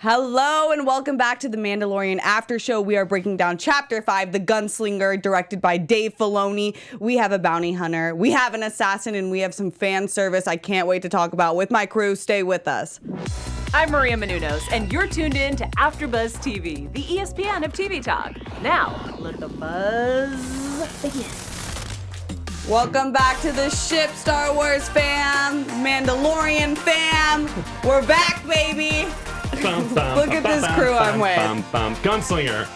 Hello and welcome back to the Mandalorian After Show. We are breaking down Chapter 5, The Gunslinger, directed by Dave Filoni. We have a bounty hunter, we have an assassin, and we have some fan service I can't wait to talk about with my crew. Stay with us. I'm Maria Menounos, and you're tuned in to AfterBuzz TV, the ESPN of TV talk. Now, let the buzz begin. Welcome back to the ship, Star Wars fam, Mandalorian fam. We're back, baby. Look at this crew I'm with. Gunslinger.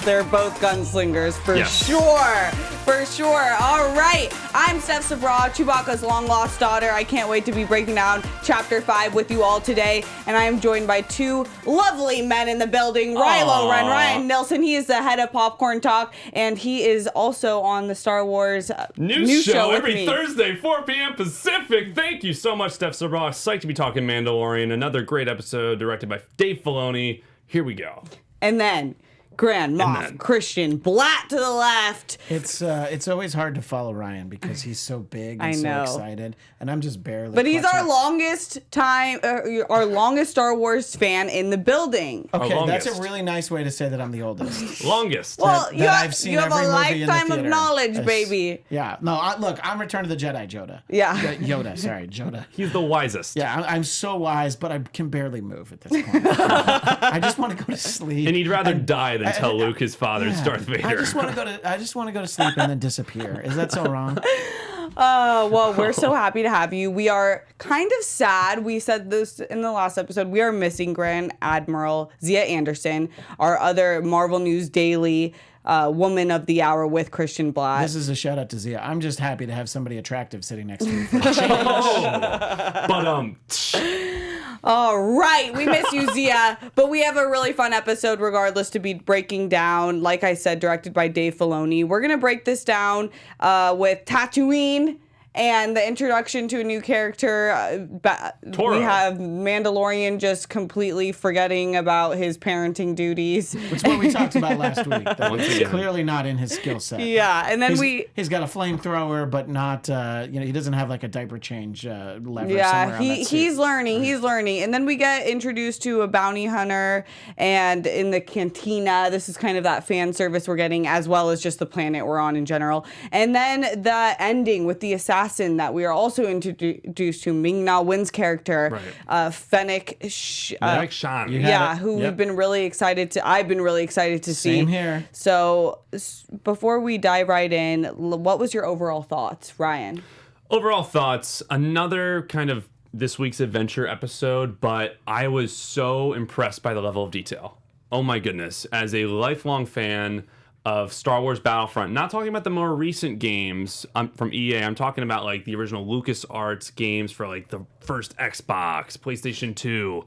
They're both gunslingers for sure. All right, I'm Steph Sabraw, Chewbacca's long-lost daughter. I can't wait to be breaking down Chapter 5 with you all today. And I am joined by two lovely men in the building. Ryan Nilsen, he is the head of Popcorn Talk, and he is also on the Star Wars news show every Thursday, 4 p.m. Pacific. Thank you so much, Steph Sabraw. Psyched to be talking Mandalorian. Another great episode directed by Dave Filoni. Here we go. And then Grand Moff Christian Bladt to the left. It's always hard to follow Ryan because he's so big and so excited, and I'm just barely. But he's our longest Star Wars fan in the building. Okay, that's a really nice way to say that I'm the oldest. Longest. Well, I've seen you have every a movie lifetime in the of knowledge, baby. Yeah. No, look, I'm Return of the Jedi Yoda. Yeah. Yoda. He's the wisest. Yeah, I'm so wise, but I can barely move at this point. I just want to go to sleep. And he'd rather die than tell Luke his father's Darth Vader. I just want to go to sleep and then disappear. Is that so wrong? Well, we're so happy to have you. We are kind of sad. We said this in the last episode. We are missing Grand Admiral Zia Anderson, our other Marvel News Daily woman of the hour with Christian Bladt. This is a shout out to Zia. I'm just happy to have somebody attractive sitting next to me. All right, we miss you, Zia, but we have a really fun episode regardless to be breaking down. Like I said, directed by Dave Filoni. We're going to break this down with Tatooine and the introduction to a new character. We have Mandalorian just completely forgetting about his parenting duties. Which is what we talked about last week. That's clearly not in his skill set. Yeah, and then he's got a flamethrower, but not, he doesn't have like a diaper change lever. Yeah, he's learning. And then we get introduced to a bounty hunter, and in the cantina, this is kind of that fan service we're getting, as well as just the planet we're on in general. And then the ending with the assassin that we are also introduced to, Ming-Na Wen's character, Fennec Shand. I've been really excited to see. Same here. So before we dive right in, what was your overall thoughts, Ryan? Overall thoughts, another kind of this week's adventure episode, but I was so impressed by the level of detail. Oh my goodness. As a lifelong fan of Star Wars Battlefront, not talking about the more recent games from EA, I'm talking about like the original LucasArts games for like the first Xbox, PlayStation 2.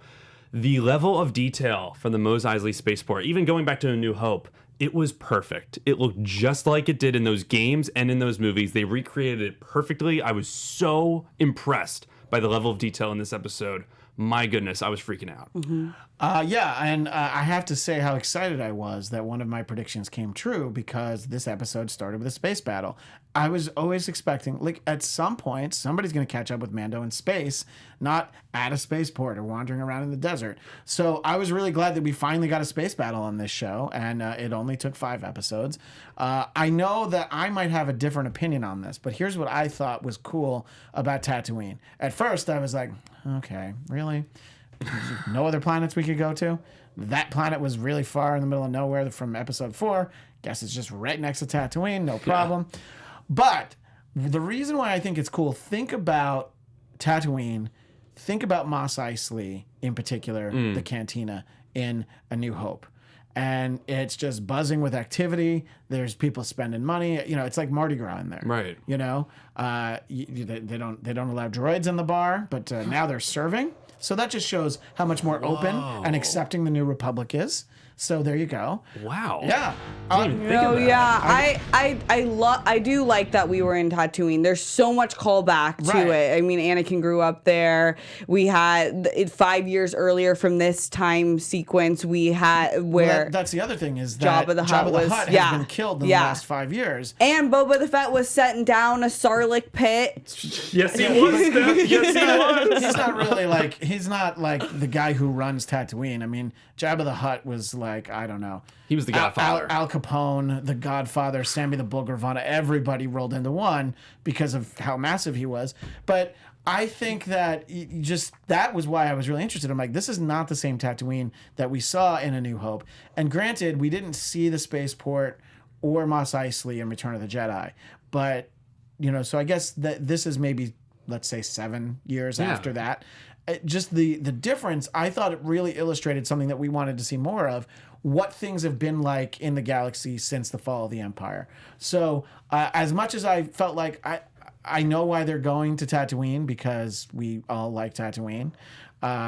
The level of detail from the Mos Eisley spaceport, even going back to A New Hope, it was perfect. It looked just like it did in those games and in those movies. They recreated it perfectly. I was so impressed by the level of detail in this episode. My goodness, I was freaking out. Mm-hmm. And I have to say how excited I was that one of my predictions came true because this episode started with a space battle. I was always expecting, like, at some point, somebody's going to catch up with Mando in space, not at a spaceport or wandering around in the desert. So I was really glad that we finally got a space battle on this show, and it only took 5 episodes. I know that I might have a different opinion on this, but here's what I thought was cool about Tatooine. At first, I was like, okay, really? No other planets we could go to? That planet was really far in the middle of nowhere from episode 4. Guess it's just right next to Tatooine, no problem. Yeah. But the reason why I think it's cool, think about Tatooine, think about Mos Eisley in particular, the cantina in A New Hope. And it's just buzzing with activity. There's people spending money. It's like Mardi Gras in there. Right. They don't allow droids in the bar, but now they're serving. So that just shows how much more open and accepting the New Republic is. So there you go. Wow. Yeah. I do like that we were in Tatooine. There's so much callback to it. I mean, Anakin grew up there. We had it 5 years earlier from this time sequence. We had where that's the other thing is that Jabba the Hutt has been killed in the last 5 years. And Boba the Fett was setting down a Sarlacc pit. Yes, he was, Steph. Yes, he was. He's not really like he's not like the guy who runs Tatooine. I mean, Jabba the Hutt was like, I don't know. He was the Godfather. Al Capone, the Godfather, Sammy the Bull Gravana, everybody rolled into one because of how massive he was. But I think that that was why I was really interested. I'm like, this is not the same Tatooine that we saw in A New Hope. And granted, we didn't see the spaceport or Mos Eisley in Return of the Jedi. But, so I guess that this is maybe, let's say, 7 years after that. Just the difference, I thought it really illustrated something that we wanted to see more of, what things have been like in the galaxy since the fall of the Empire. So as much as I felt like I know why they're going to Tatooine, because we all like Tatooine,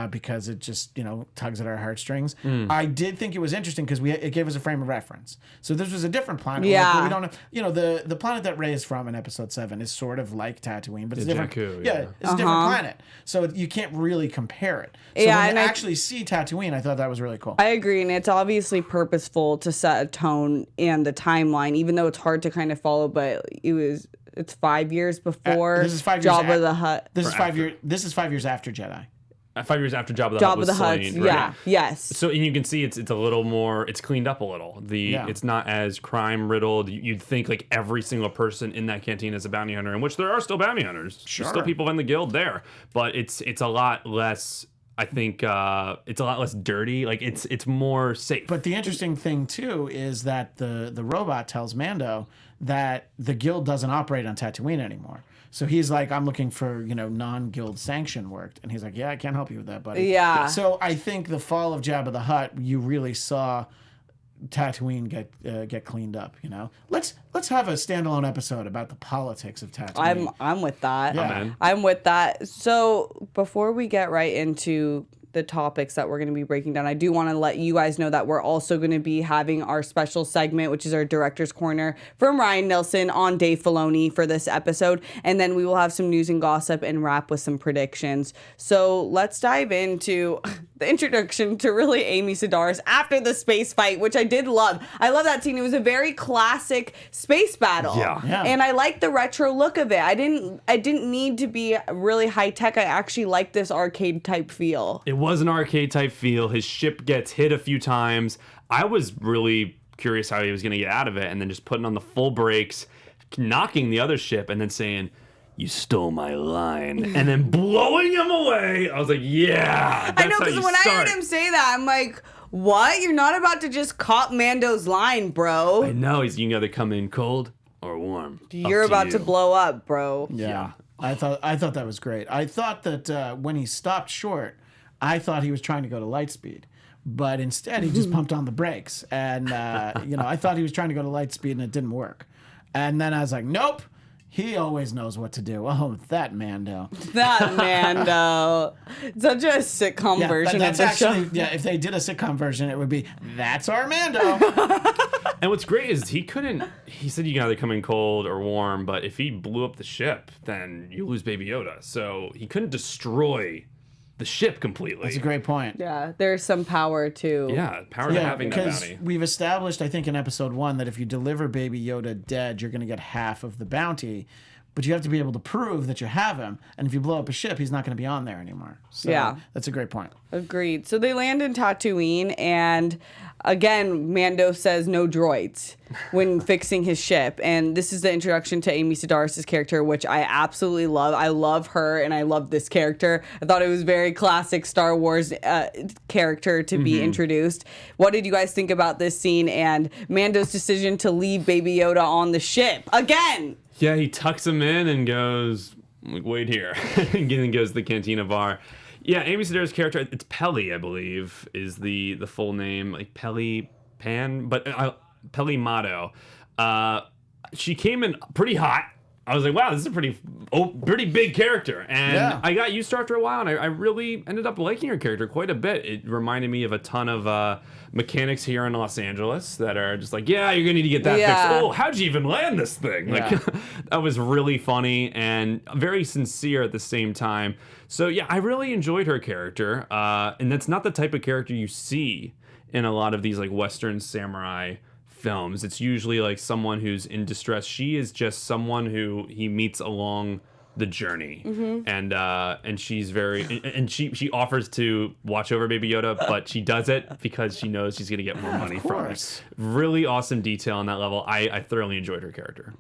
because it just, tugs at our heartstrings. I did think it was interesting because it gave us a frame of reference. So this was a different planet. Yeah. Like, we don't know, the planet that Rey is from in Episode 7 is sort of like Tatooine, but it's different. Jakku, it's a different planet. So you can't really compare it. So when you actually see Tatooine, I thought that was really cool. I agree, and it's obviously purposeful to set a tone and the timeline, even though it's hard to kind of follow, but it's 5 years before this is 5 years Jabba the Hutt. This is 5 years. This is 5 years after Jedi. 5 years after Jabba the Hutt was slain, right? Yeah, yes. So and you can see it's a little more, it's cleaned up a little. It's not as crime riddled. You'd think like every single person in that canteen is a bounty hunter, in which there are still bounty hunters. Sure. There's still people in the guild there, but it's a lot less. I think it's a lot less dirty. Like it's more safe. But the interesting thing too is that the robot tells Mando that the guild doesn't operate on Tatooine anymore. So he's like, I'm looking for, non-guild sanction work. And he's like, yeah, I can't help you with that, buddy. Yeah. So I think the fall of Jabba the Hutt, you really saw Tatooine get cleaned up, Let's have a standalone episode about the politics of Tatooine. I'm with that. Yeah. I'm with that. So before we get right into the topics that we're going to be breaking down, I do want to let you guys know that we're also going to be having our special segment, which is our Director's Corner from Ryan Nilsen on Dave Filoni for this episode. And then we will have some news and gossip and wrap with some predictions. So let's dive into the introduction to really Amy Sedaris after the space fight, which I did love. I love that scene. It was a very classic space battle. Yeah. And I like the retro look of it. I didn't need to be really high tech. I actually like this arcade type feel. It was an arcade type feel. His ship gets hit a few times. I was really curious how he was going to get out of it, and then just putting on the full brakes, knocking the other ship, and then saying, "You stole my line," and then blowing him away. I was like, yeah, that's I know, because when I heard him say that, I'm like, what? You're not about to just cop Mando's line, bro. I know. You can either come in cold or warm. You're about to blow up, bro. Yeah. I thought that was great. I thought that when he stopped short, I thought he was trying to go to light speed, but instead he just pumped on the brakes. And, I thought he was trying to go to light speed and it didn't work. And then I was like, nope, he always knows what to do. Oh, that Mando. That Mando. Such a sitcom version of the show. Yeah, if they did a sitcom version, it would be, that's our Mando. And what's great is he said you can either come in cold or warm, but if he blew up the ship, then you lose Baby Yoda. So he couldn't destroy the ship completely. That's a great point. Yeah, there's some power to. Yeah, power to having that bounty. Because we've established, I think, in episode 1 that if you deliver Baby Yoda dead, you're going to get half of the bounty. But you have to be able to prove that you have him. And if you blow up a ship, he's not going to be on there anymore. So yeah. That's a great point. Agreed. So they land in Tatooine, and again, Mando says no droids when fixing his ship. And this is the introduction to Amy Sedaris' character, which I absolutely love. I love her, and I love this character. I thought it was very classic Star Wars character to be introduced. What did you guys think about this scene and Mando's decision to leave Baby Yoda on the ship again? Yeah, he tucks him in and goes, wait here. And then goes to the Cantina bar. Yeah, Amy Sedaris' character, it's Peli, I believe, is the full name. Like Peli Pan, but Peli Mado. She came in pretty hot. I was like, wow, this is a pretty big character. And I got used to her after a while, and I really ended up liking her character quite a bit. It reminded me of a ton of mechanics here in Los Angeles that are just like, yeah, you're going to need to get that fixed. Oh, how'd you even land this thing? Like, that was really funny and very sincere at the same time. So, yeah, I really enjoyed her character. And that's not the type of character you see in a lot of these, like, Western samurai films. It's usually like someone who's in distress. She is just someone who he meets along the journey, and she's very and she offers to watch over Baby Yoda, but she does it because she knows she's gonna get more money from it. Really awesome detail on that level. I thoroughly enjoyed her character.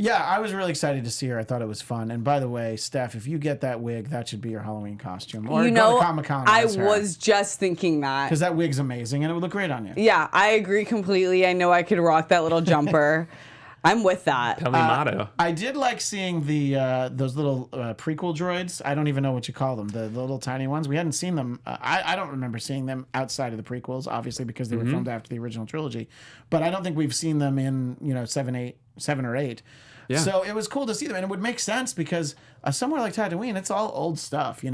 Yeah, I was really excited to see her. I thought it was fun. And by the way, Steph, if you get that wig, that should be your Halloween costume. Or You go know, to Comic-Con I was just thinking that. because that wig's amazing and it would look great on you. Yeah, I agree completely. I know I could rock that little jumper. I'm with that. Peli motto. I did like seeing the those little prequel droids. I don't even know what you call them. The little tiny ones. We hadn't seen them. I don't remember seeing them outside of the prequels, obviously because they were filmed after the original trilogy. But I don't think we've seen them in 7 or 8. Yeah. So it was cool to see them, and it would make sense because somewhere like Tatooine, it's all old stuff.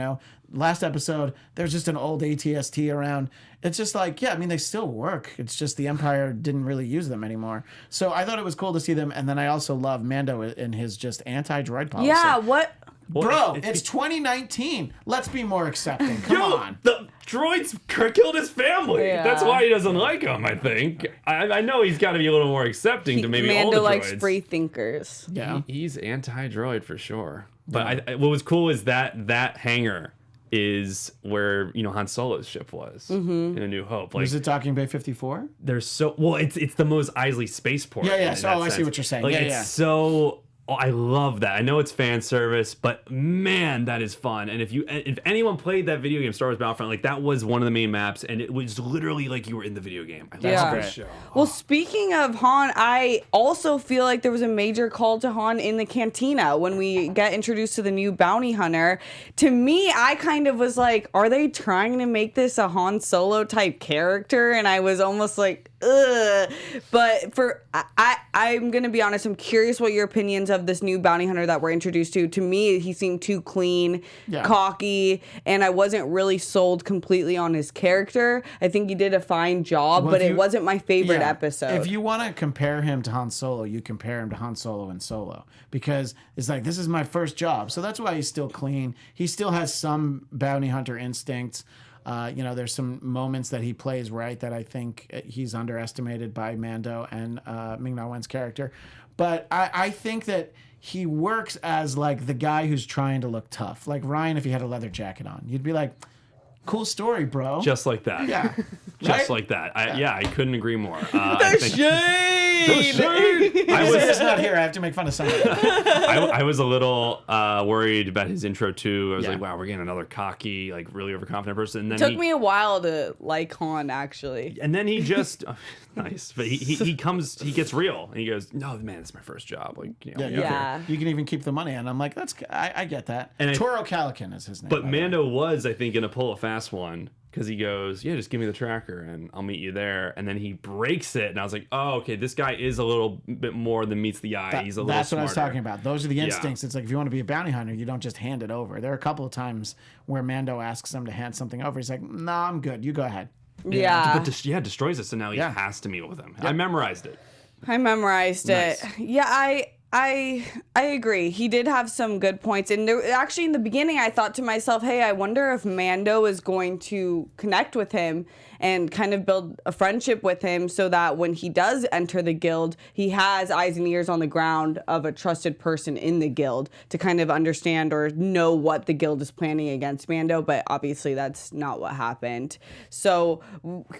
Last episode, there's just an old AT-ST around. It's just like, yeah, I mean, they still work. It's just the Empire didn't really use them anymore. So I thought it was cool to see them, and then I also love Mando in his just anti-droid policy. Yeah, what? Bro, it's 2019. Let's be more accepting. Come on. The droids killed his family. Yeah. That's why he doesn't like them, I think. I know he's got to be a little more accepting to maybe Mando older likes droids. free thinkers. Yeah. He's anti-droid for sure. But what was cool is that hangar is where Han Solo's ship was in A New Hope. Like, Is it Docking Bay 54? there's it's the Mos Eisley spaceport. Yeah, yeah. in So that I see sense. what you're saying. Like, Yeah, it's yeah. so. Oh, I love that. I know it's fan service, but man, that is fun. And if anyone played that video game, Star Wars Battlefront, like that was one of the main maps, and it was literally like you were in the video game. I Yeah. love this show. Well, speaking of Han, I also feel like there was a major call to Han in the cantina when we get introduced to the new bounty hunter. To me, I kind of was like, are they trying to make this a Han Solo type character? And I was almost like, ugh. But I'm gonna be honest, I'm curious what your opinions of this new bounty hunter that we're introduced to. To me, he seemed too clean, cocky, and I wasn't really sold completely on his character. I think he did a fine job, but it wasn't my favorite episode. If you want to compare him to Han Solo, you compare him to Han Solo and Solo, because it's like, this is my first job. So that's why he's still clean. He still has some bounty hunter instincts. There's some moments that he plays right that I think he's underestimated by Mando and Ming-Na Wen's character. But I think that he works as like the guy who's trying to look tough. Like Ryan, if he had a leather jacket on, you'd be like, cool story, bro. Just like that. Yeah. Just Right? like that. I couldn't agree more. Shade! I He's was not here. I have to make fun of somebody. I was a little worried about his intro too. I was Yeah. like, wow, we're getting another cocky, like really overconfident person. And then Took me a while to like Han, actually. and then he just nice, but he comes, he gets real, and he goes, no, man, it's my first job. Like, Yeah. You can even keep the money. And I'm like, I get that. And Toro Calican is his name. But by the way. Mando was, I think, gonna pull a fast one because he goes, yeah, just give me the tracker and I'll meet you there. And then he breaks it, and I was like, oh, okay, this guy is a little bit more than meets the eye. He's a little That's what I was smarter. talking about. Those are the instincts. It's like, if you want to be a bounty hunter, you don't just hand it over. There are a couple of times where Mando asks him to hand something over. He's like, no, I'm good. You go ahead. Yeah. But destroys it, so now he has to meet with him. I memorized it. I memorized it. Nice. Yeah, I agree. He did have some good points. And actually, in the beginning, I thought to myself, hey, I wonder if Mando is going to connect with him and kind of build a friendship with him so that when he does enter the guild, he has eyes and ears on the ground of a trusted person in the guild to kind of understand or know what the guild is planning against Mando. But obviously, that's not what happened. So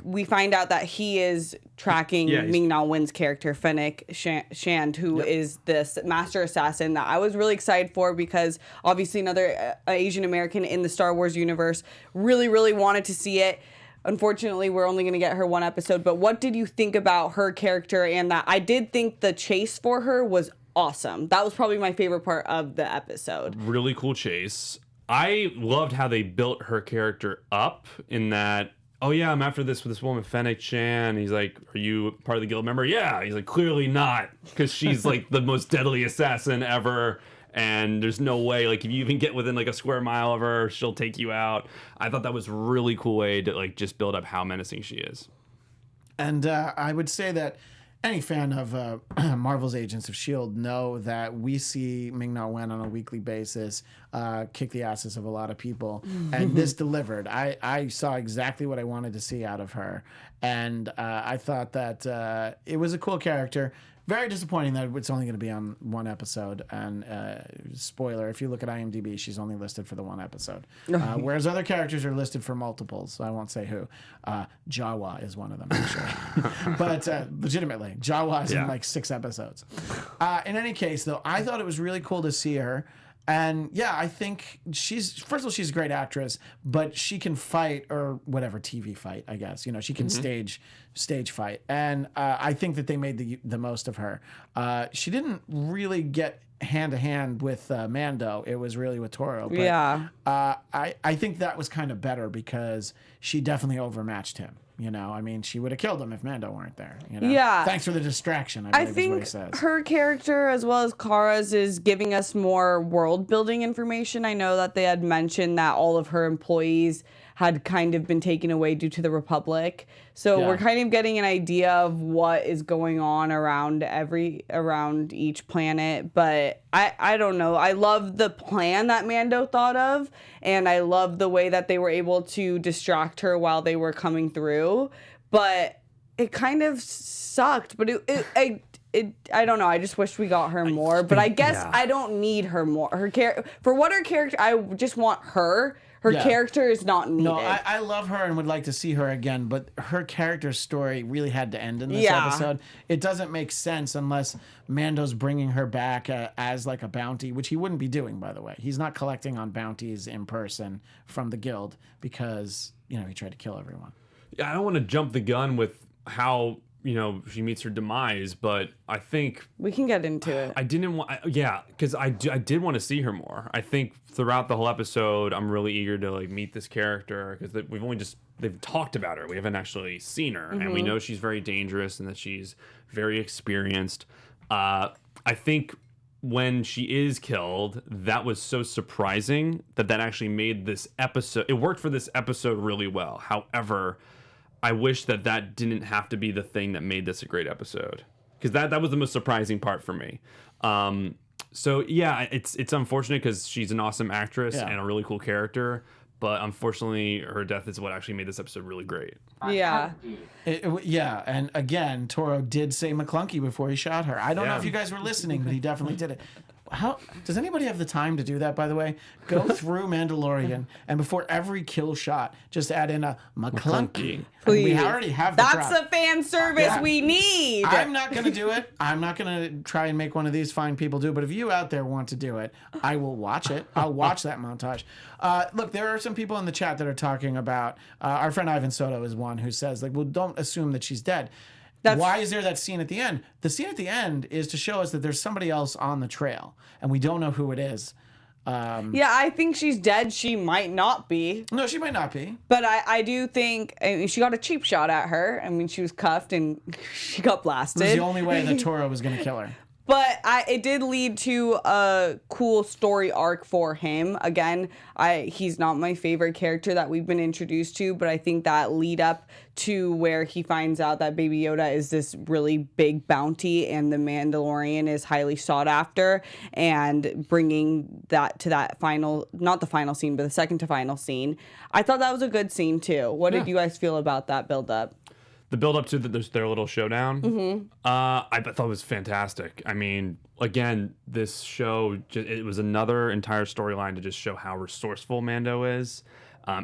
we find out that he is tracking Ming-Na Wen's character, Fennec Shand, who is this master assassin that I was really excited for because obviously another Asian American in the Star Wars universe. Really, really wanted to see it. Unfortunately, we're only going to get her one episode. But what did you think about her character? And that I did think the chase for her was awesome. That was probably my favorite part of the episode. Really cool chase. I loved how they built her character up in that, oh yeah, I'm after this with this woman, Fennec Shand. He's like, are you part of the guild member? Yeah. He's like, clearly not, because she's like the most deadly assassin ever. And there's no way, like, if you even get within like a square mile of her, she'll take you out. I thought that was a really cool way to like just build up how menacing she is. And I would say that any fan of Marvel's Agents of S.H.I.E.L.D. know that we see Ming-Na Wen on a weekly basis kick the asses of a lot of people. And this delivered. I saw exactly what I wanted to see out of her. And I thought that it was a cool character. very disappointing that it's only going to be on one episode. And spoiler, if you look at IMDb, she's only listed for the one episode. Whereas other characters are listed for multiples. So I won't say who. Jawa is one of them, actually. But legitimately, Jawa is in like 6 episodes. In any case, though, I thought it was really cool to see her. And yeah, I think first of all, she's a great actress, but she can fight, or whatever, TV fight, I guess. You know, she can stage fight. And I think that they made the most of her. She didn't really get hand to hand with Mando. It was really with Toro. But, I think that was kind of better because she definitely overmatched him. You know, I mean, she would have killed him if Mando weren't there. You know? Yeah. Thanks for the distraction, I believe is what he says. Her character, as well as Kara's, is giving us more world-building information. I know that they had mentioned that all of her employees had kind of been taken away due to the Republic. So we're kind of getting an idea of what is going on around each planet. But I don't know. I love the plan that Mando thought of, and I love the way that they were able to distract her while they were coming through. But it kind of sucked. But I don't know. I just wish we got her more. But I guess I don't need her more. For what her character, I just want her. Her character is not needed. No, I love her and would like to see her again, but her character's story really had to end in this episode. It doesn't make sense unless Mando's bringing her back as like a bounty, which he wouldn't be doing, by the way. He's not collecting on bounties in person from the guild because, you know, he tried to kill everyone. Yeah, I don't want to jump the gun with how, you know, she meets her demise, but I think we can get into it. I didn't want, because I did want to see her more. I think throughout the whole episode, I'm really eager to like meet this character because they've talked about her. We haven't actually seen her, and we know she's very dangerous and that she's very experienced. I think when she is killed, that was so surprising that actually made this episode. It worked for this episode really well. However, I wish that didn't have to be the thing that made this a great episode, because that was the most surprising part for me. So yeah, it's unfortunate because she's an awesome actress and a really cool character, but unfortunately her death is what actually made this episode really great. Yeah. And again, Toro did say McClunky before he shot her. I don't know if you guys were listening, but he definitely did it. How does anybody have the time to do that, by the way? Go through Mandalorian and before every kill shot, just add in a McClunky. Please. We already have the That's the fan service we need. I'm not going to do it. I'm not going to try and make one of these fine people do it. But if you out there want to do it, I will watch it. I'll watch that montage. Look, there are some people in the chat that are talking about, our friend Ivan Soto is one who says, like, well, don't assume that she's dead. Why is there that scene at the end? The scene at the end is to show us that there's somebody else on the trail, and we don't know who it is. I think she's dead. She might not be. No, she might not be. But I do think she got a cheap shot at her. I mean, she was cuffed and she got blasted. It was the only way that Toro was going to kill her. But it did lead to a cool story arc for him. Again, he's not my favorite character that we've been introduced to, but I think that lead up to where he finds out that Baby Yoda is this really big bounty and the Mandalorian is highly sought after, and bringing that to that final, not the final scene, but the second to final scene. I thought that was a good scene too. What did you guys feel about that build up? The build up to their little showdown, I thought it was fantastic. I mean, again, this show, it was another entire storyline to just show how resourceful Mando is.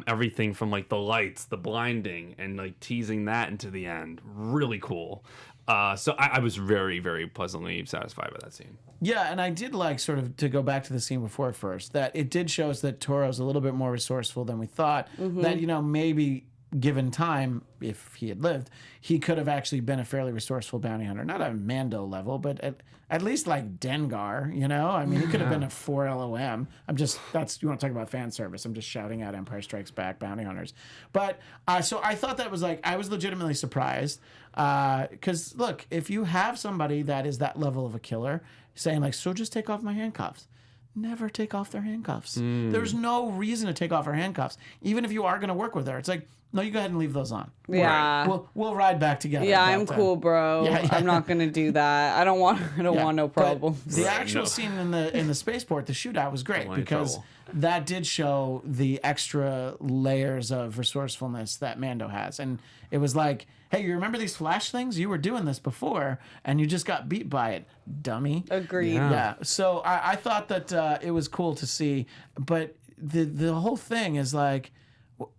Everything from like the lights, the blinding, and like teasing that into the end. Really cool. So I was very, very pleasantly satisfied by that scene. Yeah, and I did like, sort of, to go back to the scene before first, that it did show us that Toro's a little bit more resourceful than we thought. That, you know, maybe given time, if he had lived, he could have actually been a fairly resourceful bounty hunter. Not a Mando level, but at least like Dengar, you know? I mean, he could have been a 4 LOM. You want to talk about fan service. I'm just shouting out Empire Strikes Back bounty hunters. But, so I thought that was like, I was legitimately surprised. Because, look, if you have somebody that is that level of a killer saying like, so just take off my handcuffs. Never take off their handcuffs. There's no reason to take off her handcuffs. Even if you are going to work with her. It's like, No, you go ahead and leave those on. Yeah. We'll ride back together. Yeah, I'm cool, bro. Yeah. I'm not gonna do that. I don't want no But problems. the actual scene in the spaceport, the shootout was great because that did show the extra layers of resourcefulness that Mando has, and it was like, hey, you remember these flash things? You were doing this before, and you just got beat by it, dummy. Agreed. Yeah. So I thought that it was cool to see, but the whole thing is like,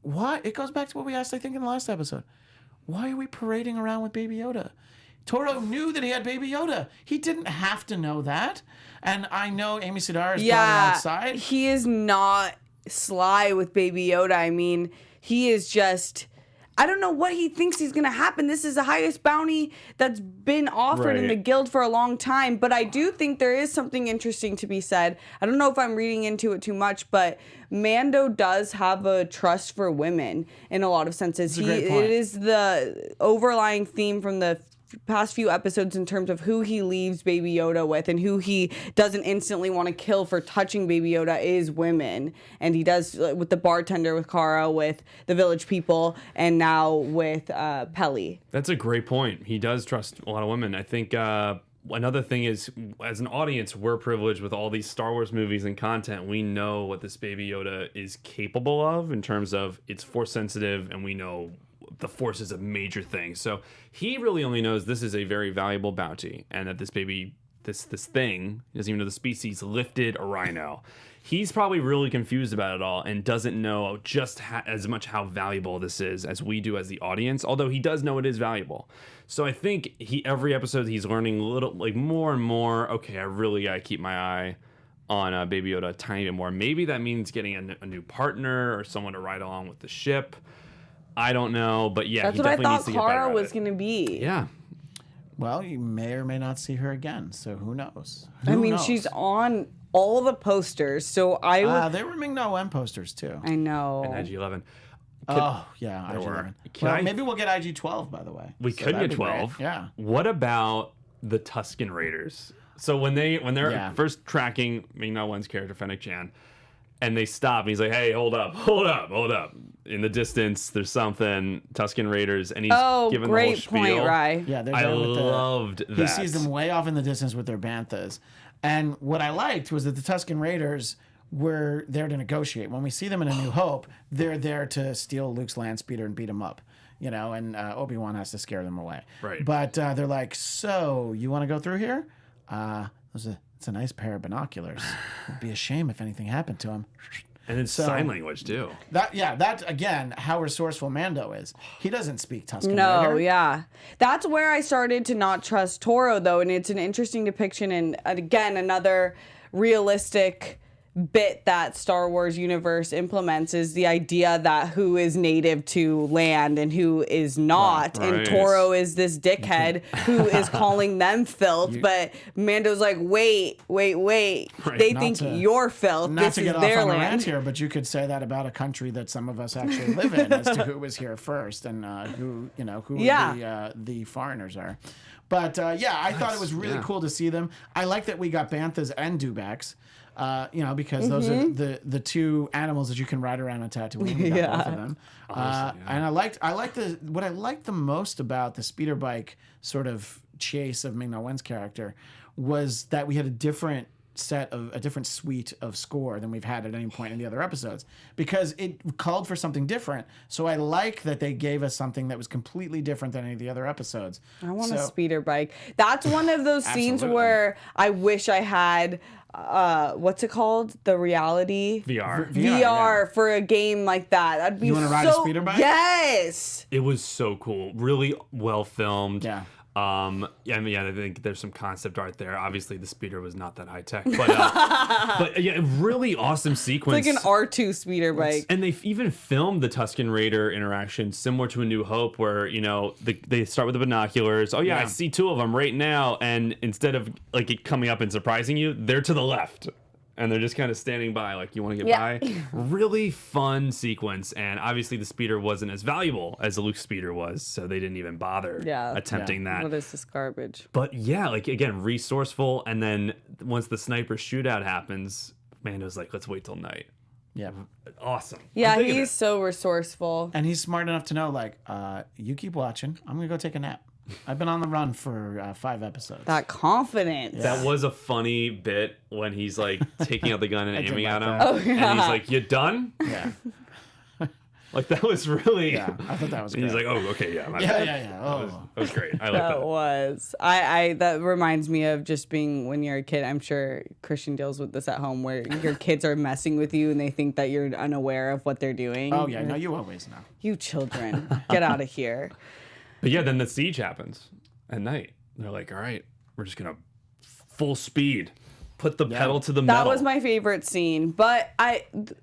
why? It goes back to what we asked, I think, in the last episode. Why are we parading around with Baby Yoda? Toro knew that he had Baby Yoda. He didn't have to know that. And I know Amy Sidar is probably outside. He is not sly with Baby Yoda. I mean, he is just... I don't know what he thinks is going to happen. This is the highest bounty that's been offered in the guild for a long time. But I do think there is something interesting to be said. I don't know if I'm reading into it too much, but Mando does have a trust for women in a lot of senses. That's a great point. It is the overlying theme from the past few episodes in terms of who he leaves Baby Yoda with and who he doesn't instantly want to kill for touching Baby Yoda is women. And he does with the bartender, with Cara, with the village people, and now with Peli. That's a great point. He does trust a lot of women. I think another thing is, as an audience, we're privileged with all these Star Wars movies and content. We know what this Baby Yoda is capable of in terms of it's force sensitive, and we know the Force is a major thing. So he really only knows this is a very valuable bounty, and that this baby, this thing, he doesn't even know the species, lifted a rhino. He's probably really confused about it all and doesn't know just as much how valuable this is as we do as the audience, although he does know it is valuable. So I think every episode he's learning a little, like, more and more, okay, I really gotta keep my eye on Baby Yoda a tiny bit more. Maybe that means getting a new partner or someone to ride along with the ship. I don't know, but yeah, That's he what I definitely needs thought to get better Cara at was it. going to be. Yeah. Well, you may or may not see her again, so who knows? I Who mean, knows? she's on all the posters, so I would... There were Ming-Na Wen posters, too. I know. And IG-11. Oh, yeah, There were. IG-11. Well, maybe we'll get IG-12, by the way. We So could that'd get be great. 12. Yeah. What about the Tusken Raiders? So when they're first tracking Ming-Na Wen's character, Fennec Shand, and they stop, and he's like, hey, hold up. In the distance, there's something, Tusken Raiders, and he's giving the whole spiel. Great point, Rye. Yeah, they're I there with loved that. He sees them way off in the distance with their banthas. And what I liked was that the Tusken Raiders were there to negotiate. When we see them in A New Hope, they're there to steal Luke's land speeder and beat him up. You know, and Obi-Wan has to scare them away. Right. But they're like, so, you want to go through here? It's a nice pair of binoculars. It'd be a shame if anything happened to him. And it's sign language, too. That again, how resourceful Mando is. He doesn't speak Tusken No, Raider. yeah. That's where I started to not trust Toro, though, and it's an interesting depiction, and again, another realistic bit that Star Wars universe implements is the idea that who is native to land and who is not. Right. And Toro is this dickhead who is calling them filth, but Mando's like, wait. Right. They Not think to- you're filth. Not This to is get off their on a rant land. here, but you could say that about a country that some of us actually live in, as to who was here first and who the foreigners are. But I thought it was really cool to see them. I like that we got banthas and dewbacks. Because those are the two animals that you can ride around on Tatooine. We got both of them. And what I liked the most about the speeder bike sort of chase of Ming-Na Wen's character was that we had a different suite of score than we've had at any point in the other episodes, because it called for something different. So I like that they gave us something that was completely different than any of the other episodes. I want a speeder bike. That's one of those scenes Absolutely. where I wish I had what's it called? The reality VR. VR for a game like that. That'd be You wanna ride a speeder bike? Yes. It was so cool. Really well filmed. Yeah. I think there's some concept art there. Obviously, the speeder was not that high tech, but really awesome sequence. It's like an R2 speeder bike. And they even filmed the Tusken Raider interaction similar to A New Hope, where they start with the binoculars. Oh yeah, I see two of them right now, and instead of like it coming up and surprising you, they're to the left. And they're just kind of standing by, like, you want to get by? Really fun sequence. And obviously the speeder wasn't as valuable as the Luke speeder was, so they didn't even bother attempting that. What is this garbage? But yeah, like, again, resourceful. And then once the sniper shootout happens, Mando's like, let's wait till night. Yeah. Awesome. Yeah, I'm digging he's it. so resourceful. And he's smart enough to know, like, you keep watching. I'm going to go take a nap. I've been on the run for 5 episodes. That confidence. That was a funny bit when he's like taking out the gun and did aiming like at him. that. Oh, yeah. And he's like, "You done?" Yeah. Like that was really. Yeah. I thought that was And great. he's like, "Oh, okay, yeah." yeah. Oh. That was great. I like That that. was. I that reminds me of just being when you're a kid. I'm sure Christian deals with this at home where your kids are messing with you and they think that you're unaware of what they're doing. Oh, yeah. No, you always know. You children, get out of here. But yeah, then the siege happens at night. They're like, "All right, we're just gonna full speed, put the pedal to the metal." That was my favorite scene, but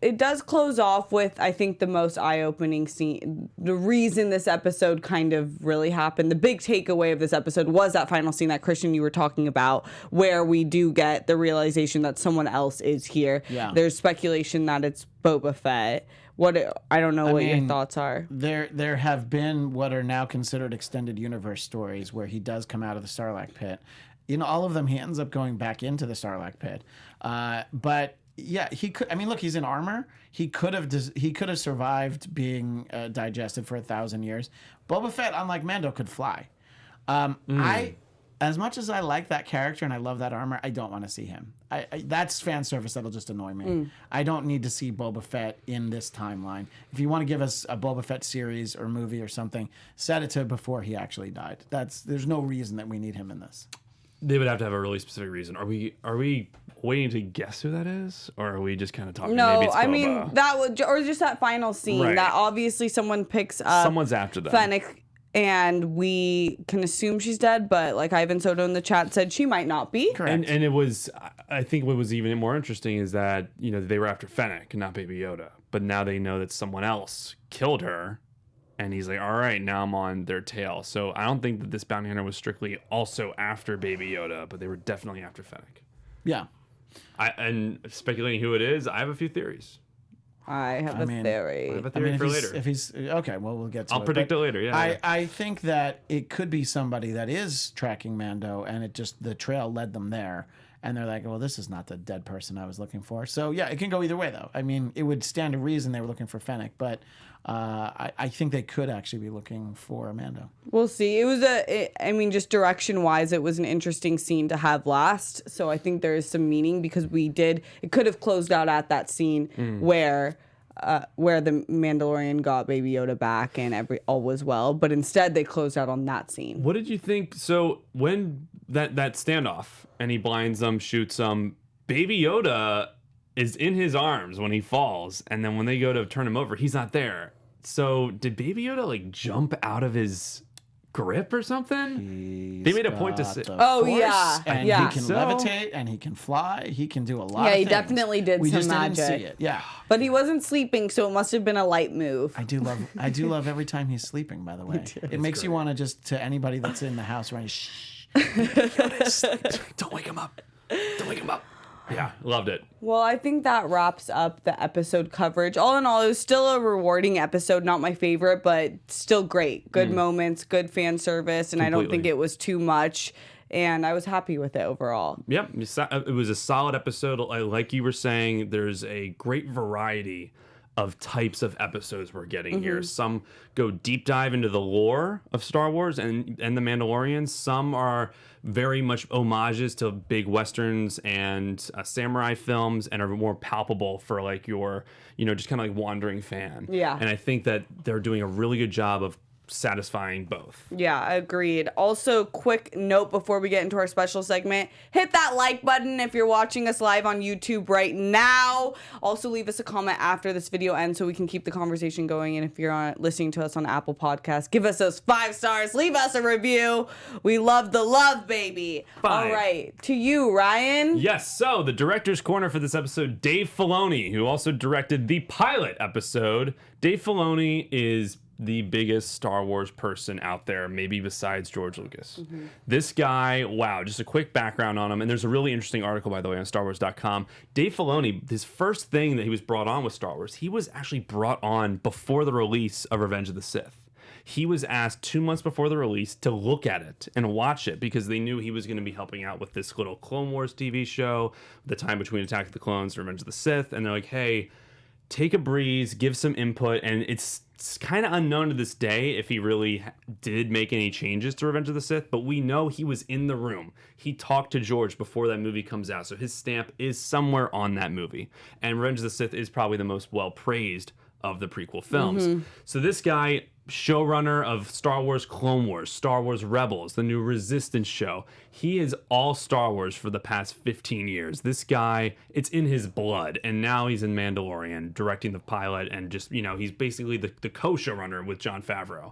it does close off with, I think, the most eye-opening scene. The reason this episode kind of really happened, the big takeaway of this episode was that final scene that Christian you were talking about, where we do get the realization that someone else is here. Yeah. There's speculation that it's Boba Fett. I don't know what your mean, thoughts are. There have been what are now considered extended universe stories where he does come out of the Sarlacc pit. In all of them, he ends up going back into the Sarlacc pit. But yeah, he could. I mean, look, he's in armor. He could have survived being digested for 1,000 years. Boba Fett, unlike Mando, could fly. As much as I like that character and I love that armor, I don't want to see him. That's fan service that'll just annoy me. I don't need to see Boba Fett in this timeline. If you want to give us a Boba Fett series or movie or something, set it to before he actually died. There's no reason that we need him in this. They would have to have a really specific reason. Are we waiting to guess who that is, or are we just kind of talking? Maybe No, it's I Boba? mean that would, or just that final scene Right. that obviously someone picks up. Someone's after them. Fennec, and we can assume she's dead, but like Ivan Soto in the chat said, she might not be. Correct. And it was, I think what was even more interesting is that, they were after Fennec, not Baby Yoda. But now they know that someone else killed her. And he's like, all right, now I'm on their tail. So I don't think that this bounty hunter was strictly also after Baby Yoda, but they were definitely after Fennec. Yeah. And speculating who it is, I have a few theories. I have a theory. I have a theory for later. If he's okay, well, we'll get to it. I'll predict But it later, yeah. I think that it could be somebody that is tracking Mando, and the trail led them there, and they're like, well, this is not the dead person I was looking for. So yeah, it can go either way, though. I mean, it would stand to reason they were looking for Fennec, but I think they could actually be looking for Mando. We'll see. It was just direction wise, it was an interesting scene to have last. So I think there is some meaning because it could have closed out at that scene where the Mandalorian got Baby Yoda back and all was well. But instead they closed out on that scene. What did you think? So when that standoff and he blinds them, shoots them, Baby Yoda is in his arms when he falls, and then when they go to turn him over, he's not there. So did Baby Yoda like jump out of his grip or something? They made a point to say, Oh, yeah. And Yeah. he can So- levitate, and he can fly. He can do a lot. Yeah, of he things. definitely did We some just magic. didn't see it. Yeah. But he wasn't sleeping, so it must have been a light move. I do love every time he's sleeping, by the way. It makes you want to to anybody that's in the house, right? Shh. don't wake him up. Don't wake him up. Yeah, loved it. Well, I think that wraps up the episode coverage. All in all, it was still a rewarding episode. Not my favorite, but still great. Good moments, good fan service, and I don't think Completely. it was too much. And I was happy with it overall. Yep, it was a solid episode. Like you were saying, there's a great variety of types of episodes we're getting here. Some go deep dive into the lore of Star Wars and the Mandalorian. Some are very much homages to big westerns and samurai films and are more palpable for like your, just kind of like wandering fan. Yeah. And I think that they're doing a really good job of satisfying both. Yeah, agreed. Also, quick note before we get into our special segment, hit that like button if you're watching us live on YouTube right now. Also, leave us a comment after this video ends so we can keep the conversation going. And if you're listening to us on Apple Podcasts, give us those 5 stars. Leave us a review. We love the love, baby. 5. All right, to you, Ryan. Yes, so the director's corner for this episode, Dave Filoni, who also directed the pilot episode. Dave Filoni is the biggest Star Wars person out there, maybe besides George Lucas. This guy, wow, just a quick background on him. And there's a really interesting article, by the way, on StarWars.com. Dave Filoni, his first thing that he was brought on with Star Wars, he was actually brought on before the release of Revenge of the Sith. He was asked 2 months before the release to look at it and watch it because they knew he was going to be helping out with this little Clone Wars TV show, the time between Attack of the Clones and Revenge of the Sith. And they're like, hey, take a breeze, give some input, and it's kind of unknown to this day if he really did make any changes to Revenge of the Sith, but we know he was in the room. He talked to George before that movie comes out, so his stamp is somewhere on that movie. And Revenge of the Sith is probably the most well-praised of the prequel films. So this guy, showrunner of Star Wars Clone Wars, Star Wars Rebels, the new Resistance show, he is all Star Wars for the past 15 years. This guy, it's in his blood, and now he's in Mandalorian directing the pilot, and just, you know, he's basically the co-showrunner with Jon Favreau.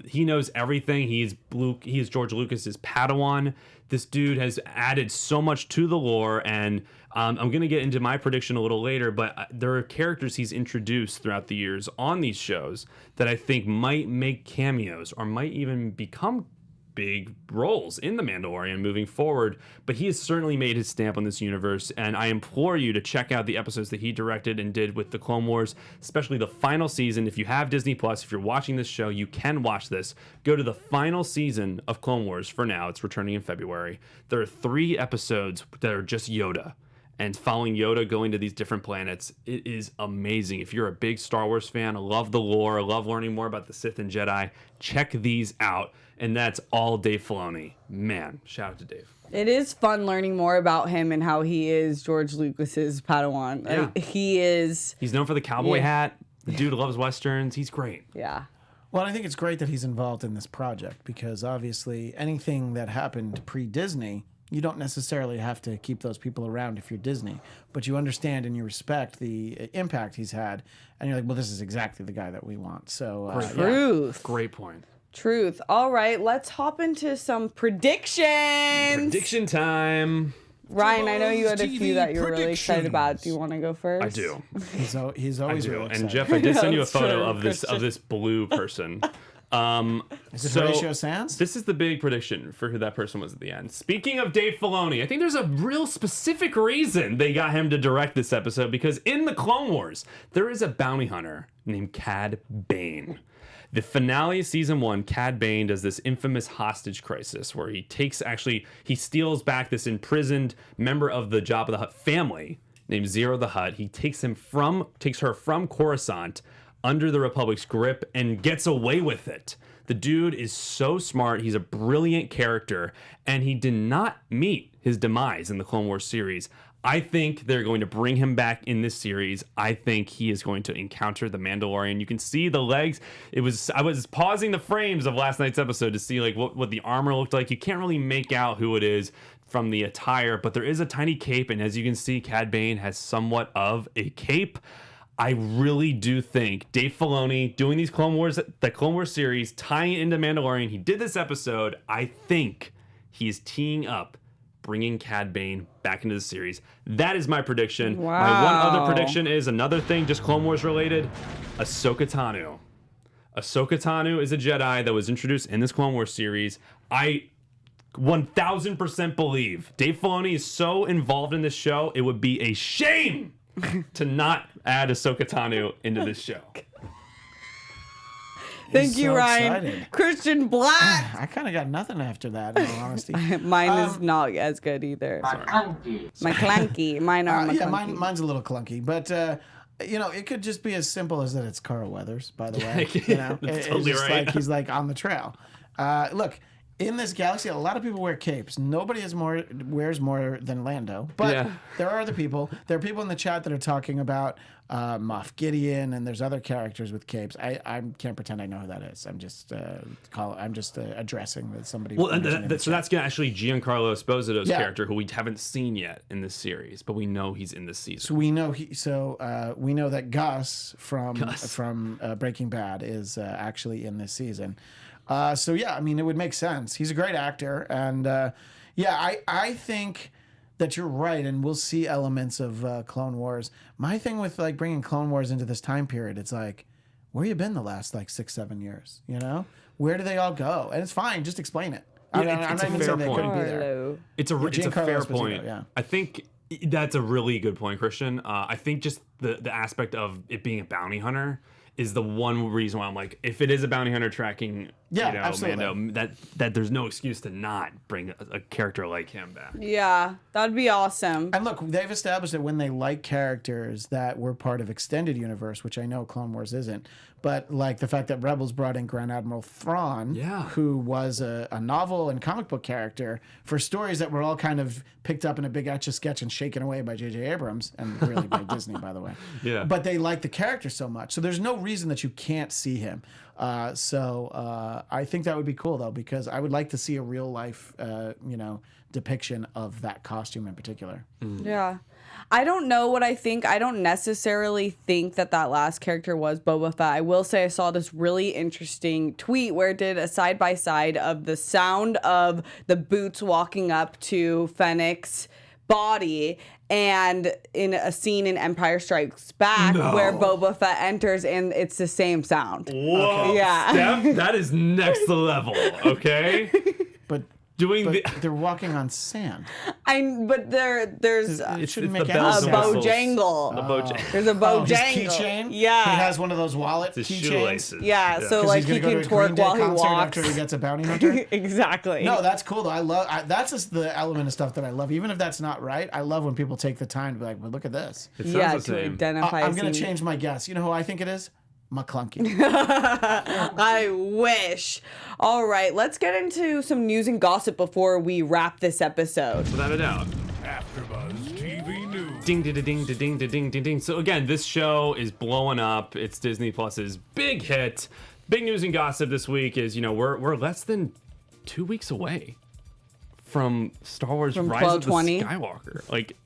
He knows everything. He is George Lucas's Padawan. This dude has added so much to the lore, and I'm going to get into my prediction a little later, but there are characters he's introduced throughout the years on these shows that I think might make cameos or might even become big roles in The Mandalorian moving forward, but he has certainly made his stamp on this universe, and I implore you to check out the episodes that he directed and did with the Clone Wars, especially the final season. If you have Disney Plus, if you're watching this show, you can watch this. Go to the final season of Clone Wars for now. It's returning in February. There are 3 episodes that are just Yoda, and following Yoda going to these different planets. It is amazing. If you're a big Star Wars fan, love the lore, love learning more about the Sith and Jedi, check these out. And that's all Dave Filoni. Man, shout out to Dave. It is fun learning more about him and how he is George Lucas's Padawan. Yeah. He's known for the cowboy hat. The dude loves Westerns. He's great. Yeah. Well, I think it's great that he's involved in this project because obviously anything that happened pre-Disney, you don't necessarily have to keep those people around if you're Disney, but you understand and you respect the impact he's had, and you're like, well, this is exactly the guy that we want. So, Truth. Great point. Truth. All right, let's hop into some predictions. Prediction time. Ryan, I know you had a TV few that you were really excited about. predictions. Do you want to go first? I do. He's I always do. really And excited. Jeff, I did send you a That's photo true, of this blue person. Is it Horatio Sands? This is the big prediction for who that person was at the end. Speaking of Dave Filoni, I think there's a real specific reason they got him to direct this episode, because in the Clone Wars, there is a bounty hunter named Cad Bane. The finale of season 1, Cad Bane does this infamous hostage crisis where he steals back this imprisoned member of the Jabba the Hutt family named Zero the Hutt. He takes her from Coruscant under the Republic's grip and gets away with it. The dude is so smart. He's a brilliant character, and he did not meet his demise in the Clone Wars series. I think they're going to bring him back in this series. I think he is going to encounter the Mandalorian. You can see the legs. I was pausing the frames of last night's episode to see like what the armor looked like. You can't really make out who it is from the attire, but there is a tiny cape, and as you can see, Cad Bane has somewhat of a cape. I really do think Dave Filoni doing the Clone Wars series, tying it into Mandalorian, he did this episode. I think he is teeing up bringing Cad Bane back into the series. That is my prediction. Wow. My one other prediction is another thing, just Clone Wars related. Ahsoka Tano. Ahsoka Tano is a Jedi that was introduced in this Clone Wars series. I 1000% believe Dave Filoni is so involved in this show, it would be a shame to not add Ahsoka Tano into this show. Thank you, so Ryan. excited. Christian Bladt. I kind of got nothing after that, in all honesty. Mine is not as good either. My clunky. Mine are my Yeah, clunky. mine's a little clunky, but it could just be as simple as that. It's Carl Weathers, by the way. You know, That's it's totally just right. like he's like on the trail. Look, in this galaxy, a lot of people wear capes. Nobody wears more than Lando, but Yeah. there are other people. There are people in the chat that are talking about Moff Gideon, and there's other characters with capes. I can't pretend I know who that is. I'm just addressing that somebody. Well, mentioned in the so chat. that's gonna actually Giancarlo Esposito's Yeah. character, who we haven't seen yet in this series, but we know he's in this season. So we know we know that Gus from Breaking Bad is actually in this season. So yeah, I mean, it would make sense. He's a great actor, and I think that you're right, and we'll see elements of Clone Wars. My thing with like bringing Clone Wars into this time period, it's like, where you been the last like 6-7 years? You know, where do they all go? And it's fine, just explain it. I'm it's not a even fair saying they point. couldn't be there. Hello. It's a Giancarlo fair Esposito, point. yeah. I think that's a really good point, Christian. I think just the aspect of it being a bounty hunter is the one reason why I'm like, if it is a bounty hunter tracking, absolutely. Mando, that there's no excuse to not bring a character like him back. Yeah, that'd be awesome. And look, they've established that when they like characters that were part of extended universe, which I know Clone Wars isn't, but like the fact that Rebels brought in Grand Admiral Thrawn, who was a novel and comic book character for stories that were all kind of picked up in a big Etch-a-Sketch and shaken away by J.J. Abrams, and really by Disney, by the way. Yeah. But they like the character so much. So there's no reason that you can't see him. So I think that would be cool, though, because I would like to see a real life, depiction of that costume in particular. Yeah. I don't know what I think. I don't necessarily think that last character was Boba Fett. I will say I saw this really interesting tweet where it did a side-by-side of the sound of the boots walking up to Fennec's body and in a scene in Empire Strikes Back where Boba Fett enters and it's the same sound. Whoa. Okay. Yeah. Steph, that is next level, okay? But they're walking on sand. But there's It shouldn't it's make the any bells sense. and whistles. Bojangle. A Bojangle. There's a His Bojangle. keychain? Yeah. He has one of those wallet His keychains. shoelaces. Yeah, so 'Cause like he's gonna he go to can a Green twerk Day while he concert walks. after he gets a bounty hunter. Exactly. No, that's cool though. That's just the element of stuff that I love. Even if that's not right, I love when people take the time to be like, well, look at this. It sounds Yeah, the to same. identify. I'm going to scene. change my guess. You know who I think it is? McClunky. I wish. All right, let's get into some news and gossip before we wrap this episode. Without a doubt. AfterBuzz TV News. Ding, ding, ding, ding, ding, ding, ding, ding. So again, this show is blowing up. It's Disney Plus's big hit. Big news and gossip this week is, we're less than 2 weeks away from Star Wars From Rise of the 12/20. Skywalker. Like,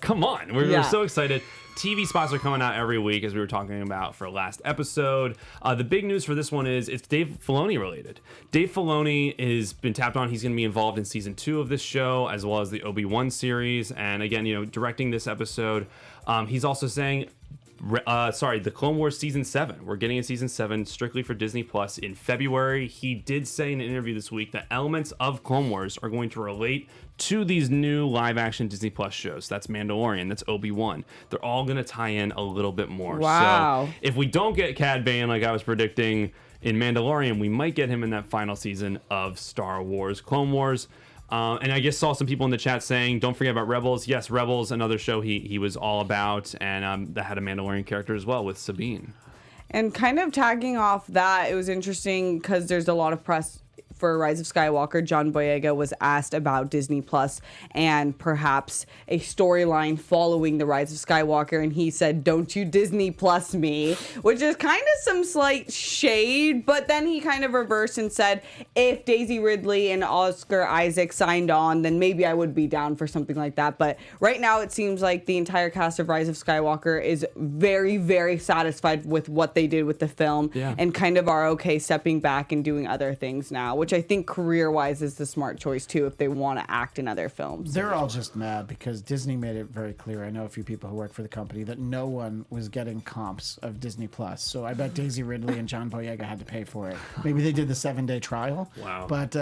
come on. We're so excited. TV spots are coming out every week, as we were talking about for last episode. The big news for this one is it's Dave Filoni related. Dave Filoni has been tapped on. He's going to be involved in season 2 of this show, as well as the Obi-Wan series. And again, directing this episode. He's also saying, the Clone Wars season 7. We're getting a season 7 strictly for Disney Plus in February. He did say in an interview this week that elements of Clone Wars are going to relate to these new live-action Disney Plus shows. That's Mandalorian, that's Obi-Wan. They're all going to tie in a little bit more. Wow. So if we don't get Cad Bane like I was predicting in Mandalorian, we might get him in that final season of Star Wars Clone Wars. And I just saw some people in the chat saying, don't forget about Rebels. Yes, Rebels, another show he was all about, and that had a Mandalorian character as well with Sabine. And kind of tagging off that, it was interesting because there's a lot of press for Rise of Skywalker. John Boyega was asked about Disney Plus and perhaps a storyline following the Rise of Skywalker, and he said, "Don't you Disney Plus me," which is kind of some slight shade. But then he kind of reversed and said, if Daisy Ridley and Oscar Isaac signed on, then maybe I would be down for something like that. But right now, it seems like the entire cast of Rise of Skywalker is very, very satisfied with what they did with the film, and kind of are okay stepping back and doing other things now, which I think career-wise is the smart choice too if they want to act in other films. They're all just mad because Disney made it very clear. I know a few people who work for the company that no one was getting comps of Disney Plus. So I bet Daisy Ridley and John Boyega had to pay for it. Maybe they did the 7-day trial. Wow. But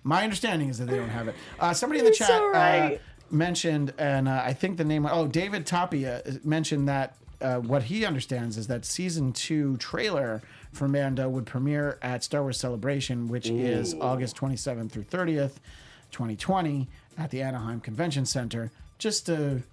my understanding is that they don't have it. Somebody in the chat mentioned, and I think the name, David Tapia mentioned that what he understands is that season 2 trailer for Mando would premiere at Star Wars Celebration, which is August 27th through 30th, 2020, at the Anaheim Convention Center. Just a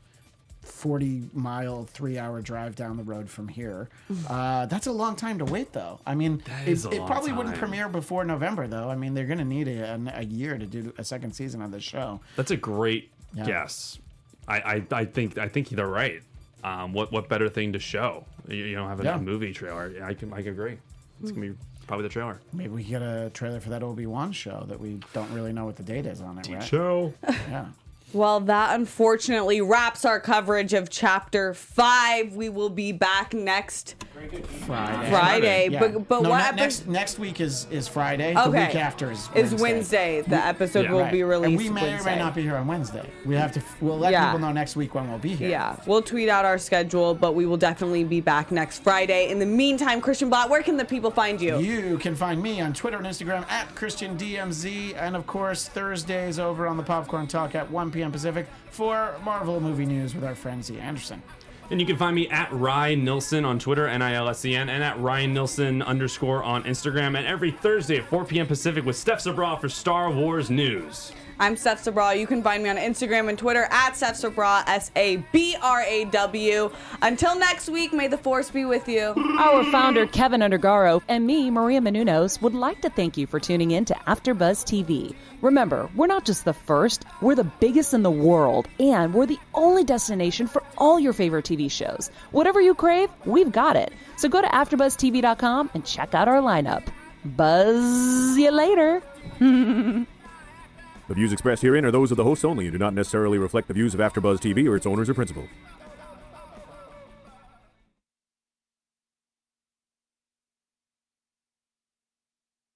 40-mile, 3-hour drive down the road from here. That's a long time to wait, though. I mean, it probably wouldn't premiere before November, though. I mean, they're going to need a year to do a second season of the show. That's a great guess. I think they're right. What better thing to show? You don't have a movie trailer. I can agree. It's gonna be probably the trailer. Maybe we get a trailer for that Obi-Wan show that we don't really know what the date is on it, right? Show. Yeah. Well, that unfortunately wraps our coverage of Chapter 5. We will be back next Friday. Yeah. But no, what next week is Friday. The Okay. week after is Wednesday. The episode will be released And we may Wednesday. or may not be here on Wednesday. We'll let people know next week when we'll be here. Yeah, we'll tweet out our schedule, but we will definitely be back next Friday. In the meantime, Christian Bladt, where can the people find you? You can find me on Twitter and Instagram at ChristianDMZ, and of course Thursdays over on the Popcorn Talk at 1 p.m. Pacific for Marvel movie news with our friend Z Anderson. And you can find me at Ryan Nilsen on Twitter, Nilsen, and at Ryan Nilsen _ on Instagram, and every Thursday at 4 p.m. Pacific with Steph Sabraw for Star Wars News. I'm Steph Sabraw. You can find me on Instagram and Twitter at Steph Sabraw, Sabraw. Until next week, may the Force be with you. Our founder, Kevin Undergaro, and me, Maria Menounos, would like to thank you for tuning in to AfterBuzz TV. Remember, we're not just the first, we're the biggest in the world, and we're the only destination for all your favorite TV shows. Whatever you crave, we've got it. So go to AfterBuzzTV.com and check out our lineup. Buzz you later. The views expressed herein are those of the hosts only and do not necessarily reflect the views of AfterBuzz TV or its owners or principals.